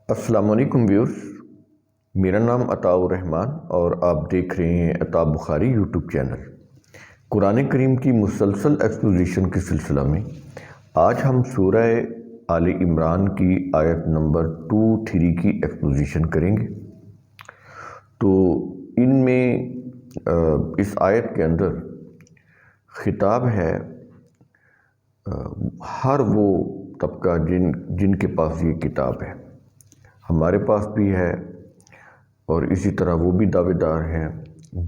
السلام علیکم ویورز، میرا نام عطاء الرحمان اور آپ دیکھ رہے ہیں عطاء بخاری یوٹیوب چینل۔ قرآن کریم کی مسلسل ایکسپوزیشن کے سلسلہ میں آج ہم سورہ آل عمران کی آیت نمبر 2-3 کی ایکسپوزیشن کریں گے۔ تو ان میں اس آیت کے اندر خطاب ہے ہر وہ طبقہ جن کے پاس یہ کتاب ہے۔ ہمارے پاس بھی ہے اور اسی طرح وہ بھی دعوے دار ہیں،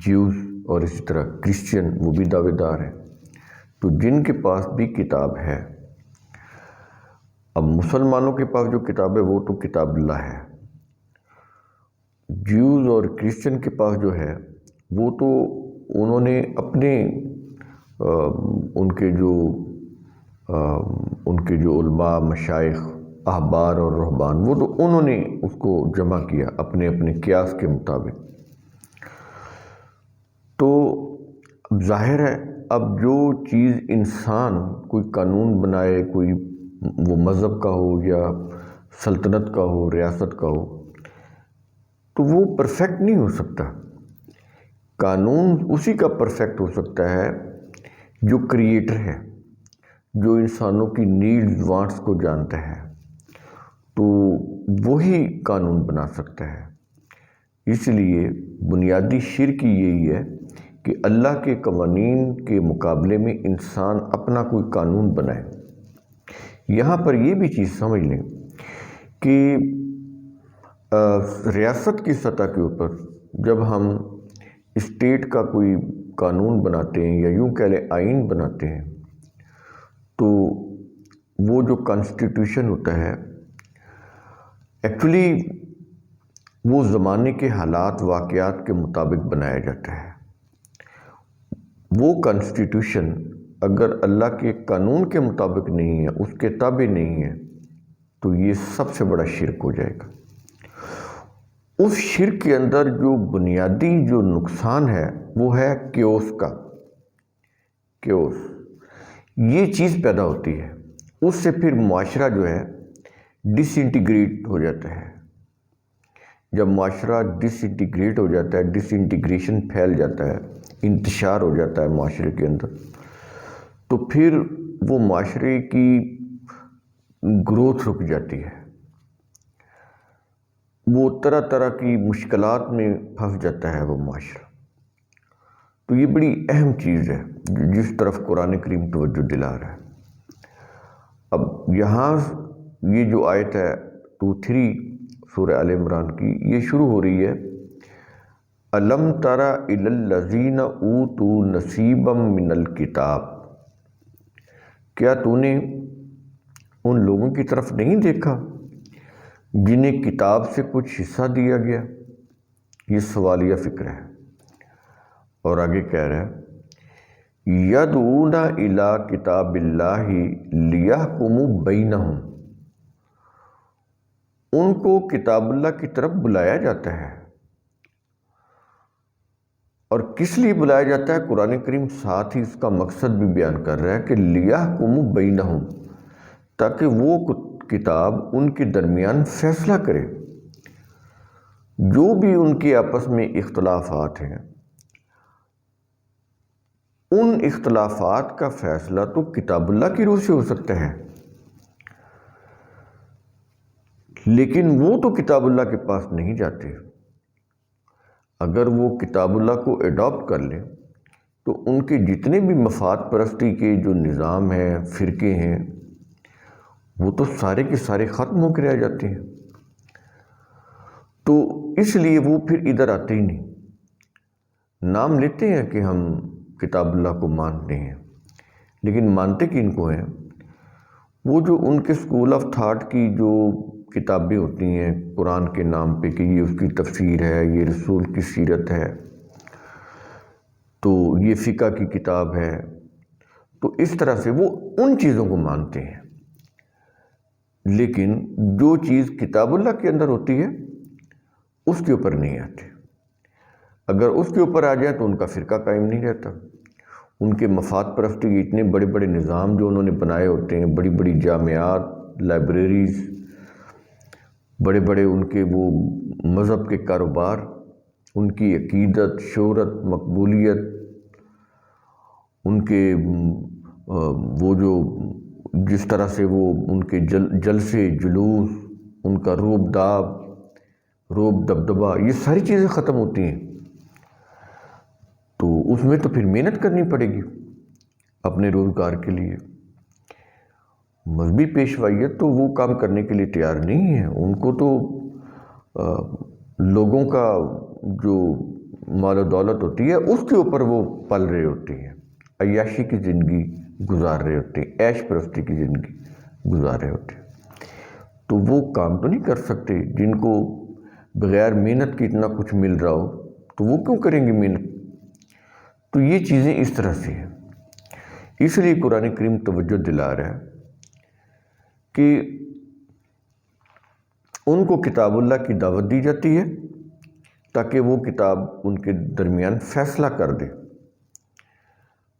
جیوز اور اسی طرح کرسچین وہ بھی دعوے دار ہیں۔ تو جن کے پاس بھی کتاب ہے، اب مسلمانوں کے پاس جو کتاب ہے وہ تو کتاب اللہ ہے، جیوز اور کرسچین کے پاس جو ہے وہ تو انہوں نے اپنے ان کے جو علماء، مشائخ، احبار اور رہبان، وہ تو انہوں نے اس کو جمع کیا اپنے اپنے قیاس کے مطابق۔ تو اب ظاہر ہے، اب جو چیز انسان کوئی قانون بنائے، کوئی وہ مذہب کا ہو یا سلطنت کا ہو، ریاست کا ہو، تو وہ پرفیکٹ نہیں ہو سکتا۔ قانون اسی کا پرفیکٹ ہو سکتا ہے جو کریٹر ہے، جو انسانوں کی نیڈز، وانٹس کو جانتا ہے، تو وہی قانون بنا سکتا ہے۔ اس لیے بنیادی شرک یہی ہے کہ اللہ کے قوانین کے مقابلے میں انسان اپنا کوئی قانون بنائے۔ یہاں پر یہ بھی چیز سمجھ لیں کہ ریاست کی سطح کے اوپر جب ہم اسٹیٹ کا کوئی قانون بناتے ہیں یا یوں کہہ لیں آئین بناتے ہیں، تو وہ جو کانسٹیٹیوشن ہوتا ہے ایکچولی وہ زمانے کے حالات، واقعات کے مطابق بنایا جاتا ہے۔ وہ کانسٹیٹیوشن اگر اللہ کے قانون کے مطابق نہیں ہے، اس کے تابع نہیں ہے، تو یہ سب سے بڑا شرک ہو جائے گا۔ اس شرک کے اندر جو بنیادی جو نقصان ہے وہ ہے کیوس کا۔ کیوس یہ چیز پیدا ہوتی ہے، اس سے پھر معاشرہ جو ہے ڈس انٹیگریٹ ہو جاتا ہے۔ جب معاشرہ ڈس انٹیگریٹ ہو جاتا ہے، ڈس انٹیگریشن پھیل جاتا ہے، انتشار ہو جاتا ہے معاشرے کے اندر، تو پھر وہ معاشرے کی گروتھ رک جاتی ہے، وہ طرح طرح کی مشکلات میں پھنس جاتا ہے وہ معاشرہ۔ تو یہ بڑی اہم چیز ہے جس طرف قرآن کریم توجہ دلا رہا ہے۔ اب یہاں یہ جو آیت ہے 2-3 سورہ آل عمران کی، یہ شروع ہو رہی ہے الم تر الی الذین اوتوا نصیبا من الکتاب۔ کیا تو نے ان لوگوں کی طرف نہیں دیکھا جنہیں کتاب سے کچھ حصہ دیا گیا؟ یہ سوالیہ فکر ہے۔ اور آگے کہہ رہا ہے یدعون الی کتاب اللہ لیحکم بینہم۔ ان کو کتاب اللہ کی طرف بلایا جاتا ہے، اور کس لیے بلایا جاتا ہے؟ قرآن کریم ساتھ ہی اس کا مقصد بھی بیان کر رہا ہے کہ لیحکم بینہم، تاکہ وہ کتاب ان کے درمیان فیصلہ کرے۔ جو بھی ان کے آپس میں اختلافات ہیں، ان اختلافات کا فیصلہ تو کتاب اللہ کی روح سے ہو سکتا ہے، لیکن وہ تو کتاب اللہ کے پاس نہیں جاتے۔ اگر وہ کتاب اللہ کو ایڈاپٹ کر لیں تو ان کے جتنے بھی مفاد پرستی کے جو نظام ہیں، فرقے ہیں، وہ تو سارے کے سارے ختم ہو کے رہ جاتے ہیں۔ تو اس لیے وہ پھر ادھر آتے ہی نہیں۔ نام لیتے ہیں کہ ہم کتاب اللہ کو مانتے ہیں، لیکن مانتے کن کو ہیں؟ وہ جو ان کے اسکول آف تھاٹ کی جو کتابیں ہوتی ہیں قرآن کے نام پہ کہ یہ اس کی تفسیر ہے، یہ رسول کی سیرت ہے، تو یہ فقہ کی کتاب ہے، تو اس طرح سے وہ ان چیزوں کو مانتے ہیں، لیکن جو چیز کتاب اللہ کے اندر ہوتی ہے اس کے اوپر نہیں آتے۔ اگر اس کے اوپر آ جائے تو ان کا فرقہ قائم نہیں رہتا۔ ان کے مفاد پرستی کے اتنے بڑے بڑے نظام جو انہوں نے بنائے ہوتے ہیں، بڑی بڑی جامعات، لائبریریز، بڑے بڑے ان کے وہ مذہب کے کاروبار، ان کی عقیدت، شہرت، مقبولیت، ان کے وہ جو جس طرح سے وہ ان کے جلسے جلوس، ان کا روب دبدبہ، یہ ساری چیزیں ختم ہوتی ہیں۔ تو اس میں تو پھر محنت کرنی پڑے گی اپنے روزگار کے لیے۔ مذہبی پیشوائیت تو وہ کام کرنے کے لیے تیار نہیں ہے، ان کو تو لوگوں کا جو مال و دولت ہوتی ہے اس کے اوپر وہ پل رہے ہوتے ہیں، عیاشی کی زندگی گزار رہے ہوتے ہیں، عیش پرستی کی زندگی گزار رہے ہوتے ہیں۔ تو وہ کام تو نہیں کر سکتے جن کو بغیر محنت کے اتنا کچھ مل رہا ہو، تو وہ کیوں کریں گے محنت؟ تو یہ چیزیں اس طرح سے ہیں۔ اس لیے قرآن کریم توجہ دلا رہا ہے کہ ان کو کتاب اللہ کی دعوت دی جاتی ہے تاکہ وہ کتاب ان کے درمیان فیصلہ کر دے،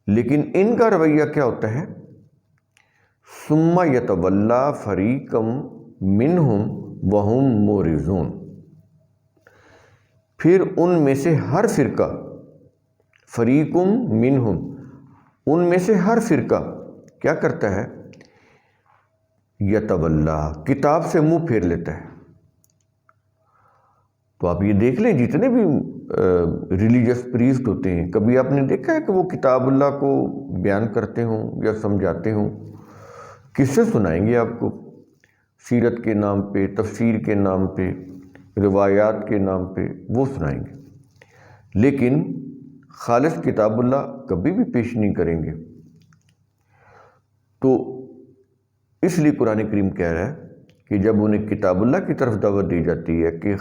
لیکن ان کا رویہ کیا ہوتا ہے؟ ثم یتولی فریقا منہم وہم معرضون، پھر ان میں سے ہر فرقہ، فریق منہم، ان میں سے ہر فرقہ کیا کرتا ہے؟ یتولی، کتاب سے منہ پھیر لیتا ہے۔ تو آپ یہ دیکھ لیں جتنے بھی ریلیجس پریسٹ ہوتے ہیں، کبھی آپ نے دیکھا ہے کہ وہ کتاب اللہ کو بیان کرتے ہوں یا سمجھاتے ہوں؟ کس سے سنائیں گے آپ کو؟ سیرت کے نام پہ، تفسیر کے نام پہ، روایات کے نام پہ وہ سنائیں گے، لیکن خالص کتاب اللہ کبھی بھی پیش نہیں کریں گے۔ تو اس لیے قرآن کریم کہہ رہا ہے کہ جب انہیں کتاب اللہ کی طرف دعوت دی جاتی ہے کہ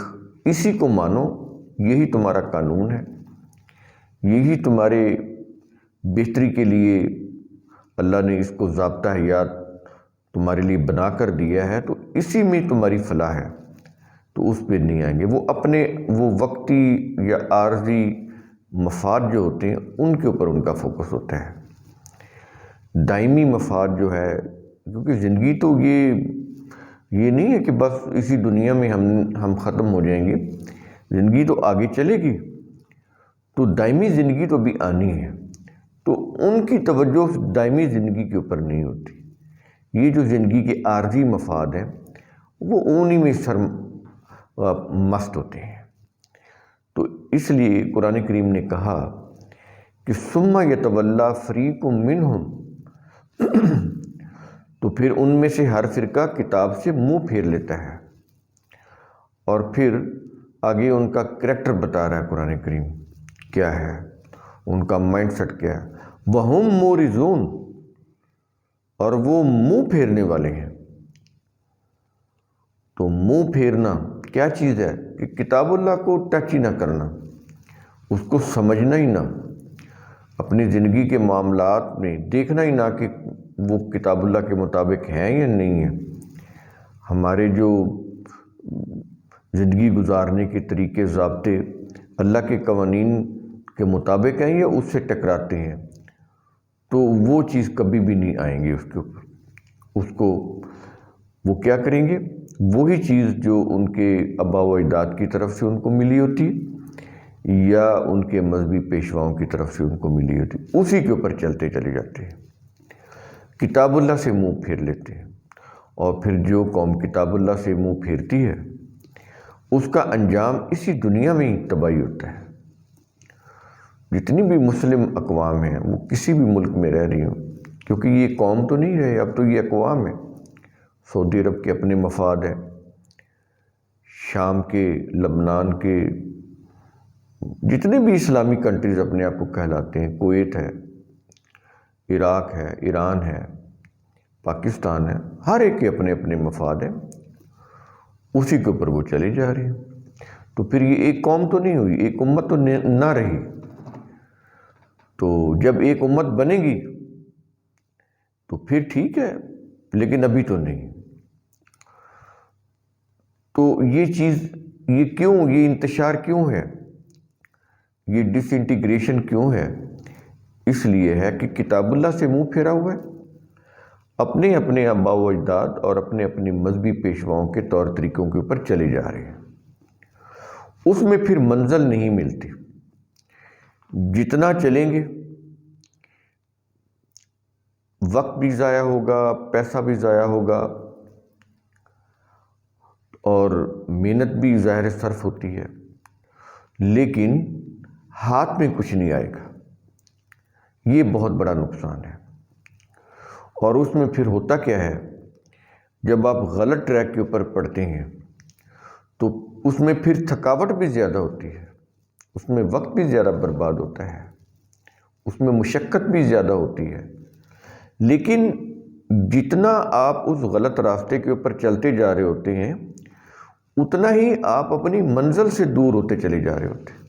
اسی کو مانو، یہی تمہارا قانون ہے، یہی تمہارے بہتری کے لیے اللہ نے اس کو ضابطہ حیات تمہارے لیے بنا کر دیا ہے، تو اسی میں تمہاری فلاح ہے، تو اس پہ نہیں آئیں گے۔ وہ اپنے وہ وقتی یا عارضی مفاد جو ہوتے ہیں ان کے اوپر ان کا فوکس ہوتا ہے۔ دائمی مفاد جو ہے، کیونکہ زندگی تو یہ نہیں ہے کہ بس اسی دنیا میں ہم ختم ہو جائیں گے، زندگی تو آگے چلے گی، تو دائمی زندگی تو بھی آنی ہے، تو ان کی توجہ دائمی زندگی کے اوپر نہیں ہوتی۔ یہ جو زندگی کے عارضی مفاد ہیں وہ انہی میں مست ہوتے ہیں۔ تو اس لیے قرآن کریم نے کہا کہ ثم یتولی فریق منہم، تو پھر ان میں سے ہر فرقہ کتاب سے منہ پھیر لیتا ہے، اور پھر آگے ان کا کریکٹر بتا رہا ہے قرآن کریم کیا ہے، ان کا مائنڈ سیٹ کیا ہے۔ وہم معرضون، اور وہ منہ پھیرنے والے ہیں۔ تو منہ پھیرنا کیا چیز ہے؟ کہ کتاب اللہ کو ٹچ ہی نہ کرنا، اس کو سمجھنا ہی نہ، اپنی زندگی کے معاملات میں دیکھنا ہی نہ کہ وہ کتاب اللہ کے مطابق ہیں یا نہیں ہیں۔ ہمارے جو زندگی گزارنے کے طریقے ضابطے اللہ کے قوانین کے مطابق ہیں یا اس سے ٹکراتے ہیں، تو وہ چیز کبھی بھی نہیں آئیں گے اس کے اوپر۔ اس کو وہ کیا کریں گے؟ وہی چیز جو ان کے آباء و اجداد کی طرف سے ان کو ملی ہوتی یا ان کے مذہبی پیشواؤں کی طرف سے ان کو ملی ہوتی، اسی کے اوپر چلتے چلے جاتے ہیں، کتاب اللہ سے منہ پھیر لیتے ہیں۔ اور پھر جو قوم کتاب اللہ سے منہ پھیرتی ہے اس کا انجام اسی دنیا میں ہی تباہی ہوتا ہے۔ جتنی بھی مسلم اقوام ہیں وہ کسی بھی ملک میں رہ رہی ہوں، کیونکہ یہ قوم تو نہیں رہے، اب تو یہ اقوام ہے۔ سعودی عرب کے اپنے مفاد ہیں، شام کے، لبنان کے، جتنے بھی اسلامی کنٹریز اپنے آپ کو کہلاتے ہیں، کویت ہے، عراق ہے، ایران ہے، پاکستان ہے، ہر ایک کے اپنے اپنے مفاد ہیں، اسی کے اوپر وہ چلے جا رہے ہیں۔ تو پھر یہ ایک قوم تو نہیں ہوئی، ایک امت تو نہ رہی۔ تو جب ایک امت بنے گی تو پھر ٹھیک ہے، لیکن ابھی تو نہیں۔ تو یہ چیز، یہ کیوں، یہ انتشار کیوں ہے، یہ ڈس انٹیگریشن کیوں ہے؟ اس لیے ہے کہ کتاب اللہ سے منہ پھیرا ہوا ہے، اپنے اپنے آباء و اجداد اور اپنے اپنے مذہبی پیشواؤں کے طور طریقوں کے اوپر چلے جا رہے ہیں، اس میں پھر منزل نہیں ملتی۔ جتنا چلیں گے وقت بھی ضائع ہوگا، پیسہ بھی ضائع ہوگا، اور محنت بھی ظاہر صرف ہوتی ہے، لیکن ہاتھ میں کچھ نہیں آئے گا۔ یہ بہت بڑا نقصان ہے۔ اور اس میں پھر ہوتا کیا ہے، جب آپ غلط ٹریک کے اوپر پڑتے ہیں تو اس میں پھر تھکاوٹ بھی زیادہ ہوتی ہے، اس میں وقت بھی زیادہ برباد ہوتا ہے، اس میں مشقت بھی زیادہ ہوتی ہے، لیکن جتنا آپ اس غلط راستے کے اوپر چلتے جا رہے ہوتے ہیں اتنا ہی آپ اپنی منزل سے دور ہوتے چلے جا رہے ہوتے ہیں۔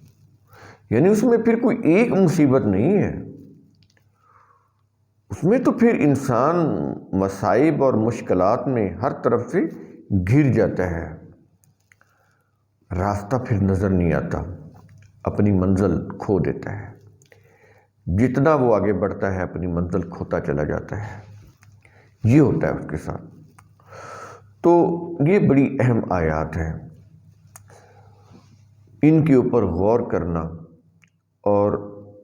یعنی اس میں پھر کوئی ایک مصیبت نہیں ہے، اس میں تو پھر انسان مصائب اور مشکلات میں ہر طرف سے گھر جاتا ہے، راستہ پھر نظر نہیں آتا، اپنی منزل کھو دیتا ہے۔ جتنا وہ آگے بڑھتا ہے اپنی منزل کھوتا چلا جاتا ہے، یہ ہوتا ہے اس کے ساتھ۔ تو یہ بڑی اہم آیات ہیں، ان کے اوپر غور کرنا اور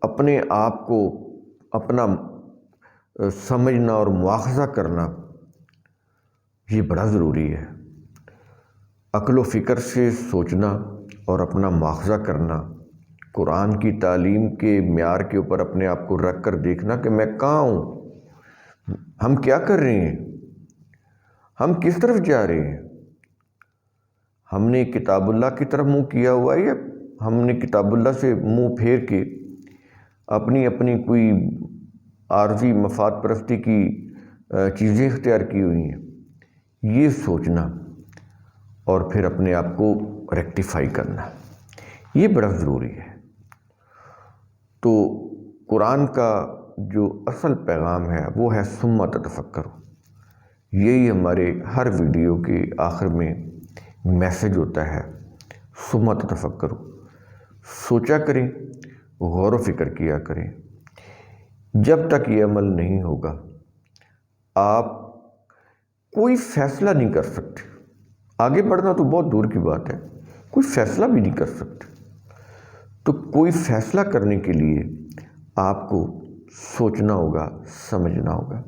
اپنے آپ کو اپنا سمجھنا اور مواخذہ کرنا یہ بڑا ضروری ہے۔ عقل و فکر سے سوچنا اور اپنا مواخذہ کرنا، قرآن کی تعلیم کے معیار کے اوپر اپنے آپ کو رکھ کر دیکھنا کہ میں کہاں ہوں، ہم کیا کر رہے ہیں، ہم کس طرف جا رہے ہیں، ہم نے کتاب اللہ کی طرف منہ کیا ہوا ہے یا ہم نے کتاب اللہ سے منہ پھیر کے اپنی اپنی کوئی عارضی مفاد پرستی کی چیزیں اختیار کی ہوئی ہیں۔ یہ سوچنا اور پھر اپنے آپ کو ریکٹیفائی کرنا یہ بڑا ضروری ہے۔ تو قرآن کا جو اصل پیغام ہے وہ ہے ثم تتفکروا، یہی ہمارے ہر ویڈیو کے آخر میں میسج ہوتا ہے، ثم تتفکروا، سوچا کریں، غور و فکر کیا کریں۔ جب تک یہ عمل نہیں ہوگا آپ کوئی فیصلہ نہیں کر سکتے، آگے بڑھنا تو بہت دور کی بات ہے، کوئی فیصلہ بھی نہیں کر سکتے۔ تو کوئی فیصلہ کرنے کے لیے آپ کو سوچنا ہوگا، سمجھنا ہوگا۔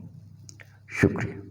شکریہ۔